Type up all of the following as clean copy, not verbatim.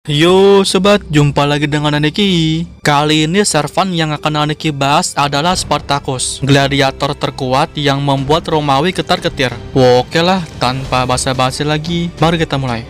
Yo sobat, jumpa lagi dengan Aniki. Kali ini servan yang akan Aniki bahas adalah Spartacus, gladiator terkuat yang membuat Romawi ketar-ketir. Oke lah, tanpa basa-basi lagi, mari kita mulai.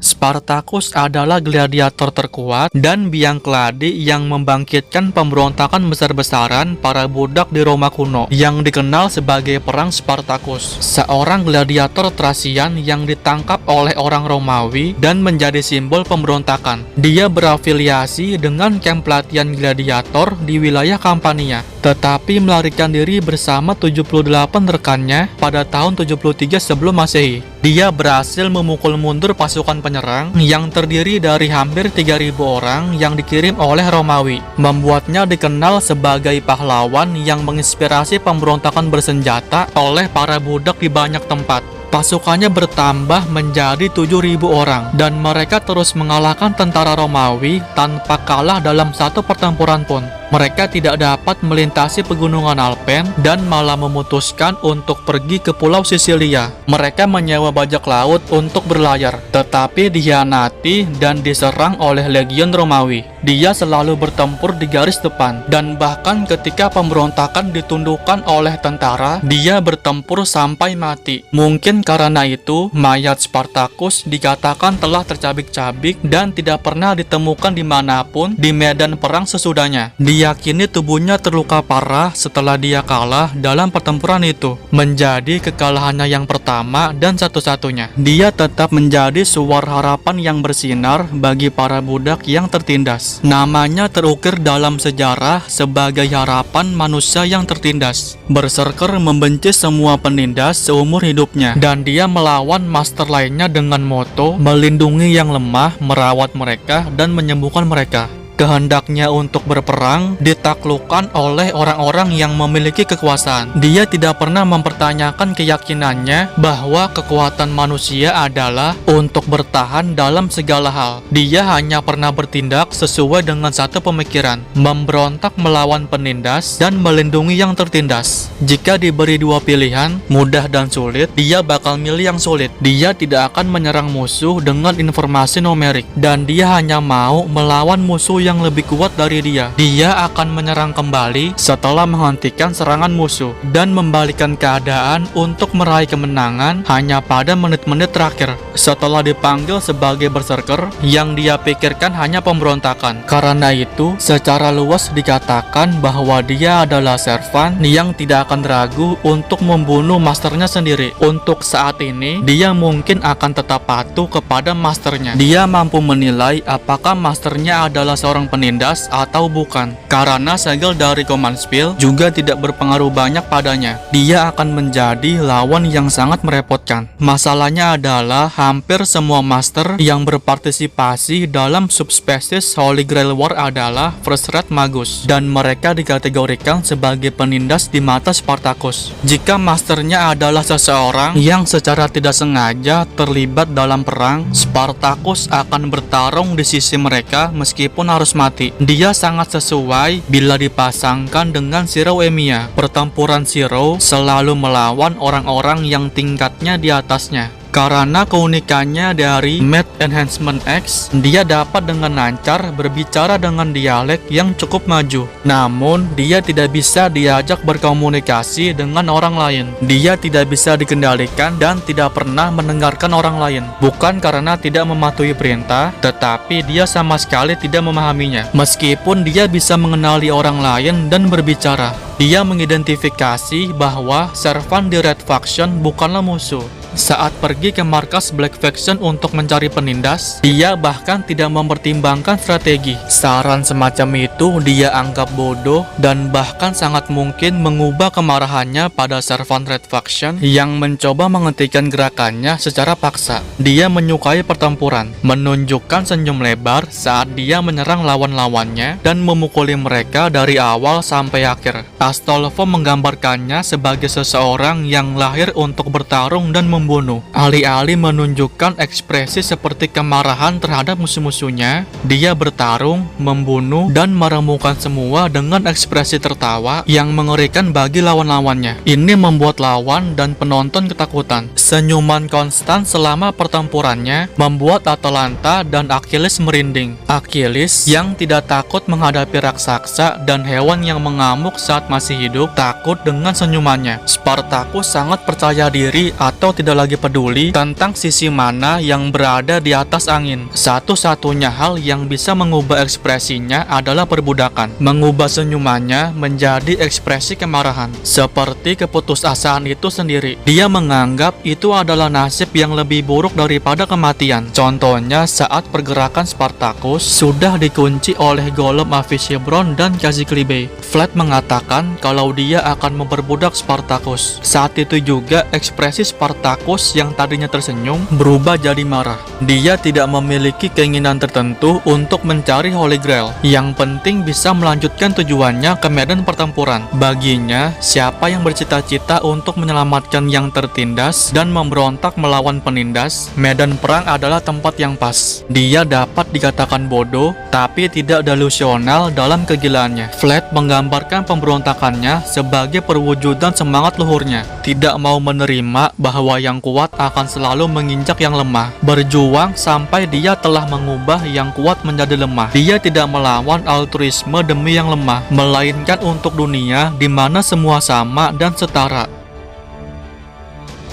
Spartacus adalah gladiator terkuat dan biang keladi yang membangkitkan pemberontakan besar-besaran para budak di Roma kuno yang dikenal sebagai Perang Spartacus. Seorang gladiator Thracian yang ditangkap oleh orang Romawi dan menjadi simbol pemberontakan. Dia berafiliasi dengan kamp pelatihan gladiator di wilayah Campania, tetapi melarikan diri bersama 78 rekannya pada tahun 73 sebelum Masehi. Dia berhasil memukul mundur pasukan penyerang yang terdiri dari hampir 3.000 orang yang dikirim oleh Romawi, membuatnya dikenal sebagai pahlawan yang menginspirasi pemberontakan bersenjata oleh para budak di banyak tempat. Pasukannya bertambah menjadi 7.000 orang dan mereka terus mengalahkan tentara Romawi tanpa kalah dalam satu pertempuran pun. Mereka tidak dapat melintasi pegunungan Alpen dan malah memutuskan untuk pergi ke Pulau Sisilia. Mereka menyewa bajak laut untuk berlayar, tetapi dikhianati dan diserang oleh legion Romawi. Dia selalu bertempur di garis depan, dan bahkan ketika pemberontakan ditundukkan oleh tentara, dia bertempur sampai mati. Mungkin karena itu, mayat Spartacus dikatakan telah tercabik-cabik dan tidak pernah ditemukan dimanapun di medan perang sesudahnya. Diyakini tubuhnya terluka parah setelah dia kalah dalam pertempuran itu, menjadi kekalahannya yang pertama dan satu-satunya. Dia tetap menjadi suara harapan yang bersinar bagi para budak yang tertindas. Namanya terukir dalam sejarah sebagai harapan manusia yang tertindas. Berserker membenci semua penindas seumur hidupnya, dan dia melawan master lainnya dengan moto melindungi yang lemah, merawat mereka, dan menyembuhkan mereka. Kehendaknya untuk berperang ditaklukkan oleh orang-orang yang memiliki kekuasaan. Dia tidak pernah mempertanyakan keyakinannya bahwa kekuatan manusia adalah untuk bertahan dalam segala hal. Dia hanya pernah bertindak sesuai dengan satu pemikiran, memberontak melawan penindas dan melindungi yang tertindas. Jika diberi dua pilihan, mudah dan sulit, dia bakal milih yang sulit. Dia tidak akan menyerang musuh dengan informasi numerik, dan dia hanya mau melawan musuh yang lebih kuat dari dia. Dia akan menyerang kembali setelah menghentikan serangan musuh dan membalikan keadaan untuk meraih kemenangan hanya pada menit-menit terakhir. Setelah dipanggil sebagai berserker, yang dia pikirkan hanya pemberontakan. Karena itu, secara luas dikatakan bahwa dia adalah servan yang tidak akan ragu untuk membunuh masternya sendiri. Untuk saat ini, dia mungkin akan tetap patuh kepada masternya. Dia mampu menilai apakah masternya adalah seorang penindas atau bukan, karena segel dari command spell juga tidak berpengaruh banyak padanya. Dia akan menjadi lawan yang sangat merepotkan. Masalahnya adalah hampir semua master yang berpartisipasi dalam subspesies Holy Grail War adalah first rate magus, dan mereka dikategorikan sebagai penindas di mata Spartacus. Jika masternya adalah seseorang yang secara tidak sengaja terlibat dalam perang, Spartacus akan bertarung di sisi mereka meskipun harus mati. Dia sangat sesuai bila dipasangkan dengan Zero Emia. Pertempuran Zero selalu melawan orang-orang yang tingkatnya di atasnya. Karena keunikannya dari Mad Enhancement X, dia dapat dengan lancar berbicara dengan dialek yang cukup maju. Namun, dia tidak bisa diajak berkomunikasi dengan orang lain. Dia tidak bisa dikendalikan dan tidak pernah mendengarkan orang lain. Bukan karena tidak mematuhi perintah, tetapi dia sama sekali tidak memahaminya. Meskipun dia bisa mengenali orang lain dan berbicara, dia mengidentifikasi bahwa servan di Red Faction bukanlah musuh. Saat pergi ke markas Black Faction untuk mencari penindas, dia bahkan tidak mempertimbangkan strategi. Saran semacam itu dia anggap bodoh dan bahkan sangat mungkin mengubah kemarahannya pada servan Red Faction yang mencoba menghentikan gerakannya secara paksa. Dia menyukai pertempuran, menunjukkan senyum lebar saat dia menyerang lawan-lawannya dan memukuli mereka dari awal sampai akhir. Astolfo menggambarkannya sebagai seseorang yang lahir untuk bertarung dan membunuh. membunuh. Alih-alih menunjukkan ekspresi seperti kemarahan terhadap musuh-musuhnya, dia bertarung, membunuh, dan meremukkan semua dengan ekspresi tertawa yang mengerikan bagi lawan-lawannya. Ini membuat lawan dan penonton ketakutan. Senyuman konstan selama pertempurannya membuat Atalanta dan Achilles merinding. Achilles yang tidak takut menghadapi raksasa dan hewan yang mengamuk saat masih hidup, takut dengan senyumannya. Spartacus sangat percaya diri atau tidak lagi peduli tentang sisi mana yang berada di atas angin. Satu-satunya hal yang bisa mengubah ekspresinya adalah perbudakan, mengubah senyumannya menjadi ekspresi kemarahan, seperti keputusasaan itu sendiri. Dia menganggap itu adalah nasib yang lebih buruk daripada kematian. Contohnya saat pergerakan Spartacus sudah dikunci oleh golem Amphitryon dan Cassius. Flat mengatakan kalau dia akan memperbudak Spartacus. Saat itu juga ekspresi Spartacus yang tadinya tersenyum berubah jadi marah. Dia tidak memiliki keinginan tertentu untuk mencari Holy Grail. Yang penting bisa melanjutkan tujuannya ke medan pertempuran. Baginya, siapa yang bercita-cita untuk menyelamatkan yang tertindas dan memberontak melawan penindas, medan perang adalah tempat yang pas. Dia dapat dikatakan bodoh, tapi tidak delusional dalam kegilaannya. Flat menggambarkan pemberontakannya sebagai perwujudan semangat luhurnya. Tidak mau menerima bahwa yang kuat akan selalu menginjak yang lemah. Berjuang sampai dia telah mengubah yang kuat menjadi lemah. Dia tidak melawan altruisme demi yang lemah, melainkan untuk dunia di mana semua sama dan setara.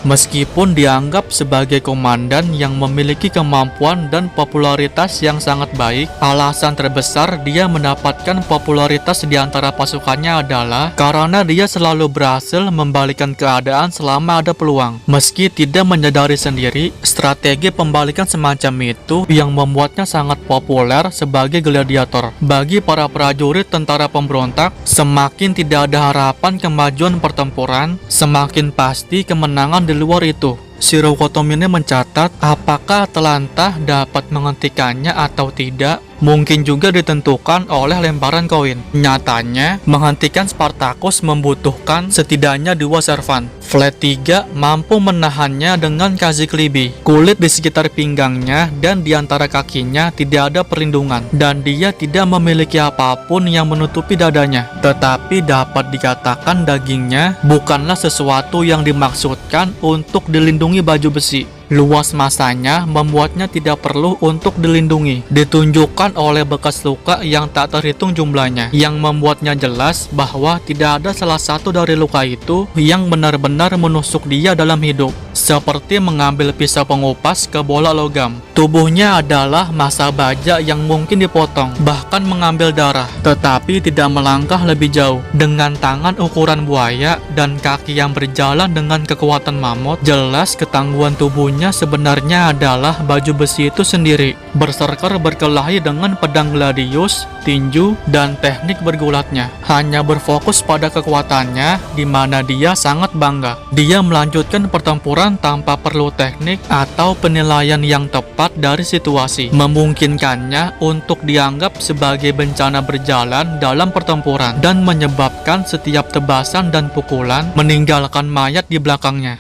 Meskipun dianggap sebagai komandan yang memiliki kemampuan dan popularitas yang sangat baik, alasan terbesar dia mendapatkan popularitas di antara pasukannya adalah karena dia selalu berhasil membalikkan keadaan selama ada peluang. Meski tidak menyadari sendiri, strategi pembalikan semacam itu yang membuatnya sangat populer sebagai gladiator. Bagi para prajurit tentara pemberontak, semakin tidak ada harapan kemajuan pertempuran, semakin pasti kemenangan di luar itu. Shiro Kotomine mencatat apakah Atalanta dapat menghentikannya atau tidak mungkin juga ditentukan oleh lemparan koin. Nyatanya, menghentikan Spartacus membutuhkan setidaknya 2 servan. Flat 3 mampu menahannya dengan Cassius. Kulit di sekitar pinggangnya dan di antara kakinya tidak ada perlindungan, dan dia tidak memiliki apapun yang menutupi dadanya. Tetapi dapat dikatakan dagingnya bukanlah sesuatu yang dimaksudkan untuk dilindungi baju besi. Luas masanya membuatnya tidak perlu untuk dilindungi, ditunjukkan oleh bekas luka yang tak terhitung jumlahnya, yang membuatnya jelas bahwa tidak ada salah satu dari luka itu yang benar-benar menusuk dia dalam hidup, seperti mengambil pisau pengupas ke bola logam. Tubuhnya adalah massa baja yang mungkin dipotong, bahkan mengambil darah, tetapi tidak melangkah lebih jauh. Dengan tangan ukuran buaya dan kaki yang berjalan dengan kekuatan mamut, jelas ketangguhan tubuhnya sebenarnya adalah baju besi itu sendiri. Berserker berkelahi dengan pedang gladius, tinju, dan teknik bergulatnya. Hanya berfokus pada kekuatannya, di mana dia sangat bangga. Dia melanjutkan pertempuran tanpa perlu teknik atau penilaian yang tepat dari situasi, memungkinkannya untuk dianggap sebagai bencana berjalan dalam pertempuran dan menyebabkan setiap tebasan dan pukulan meninggalkan mayat di belakangnya.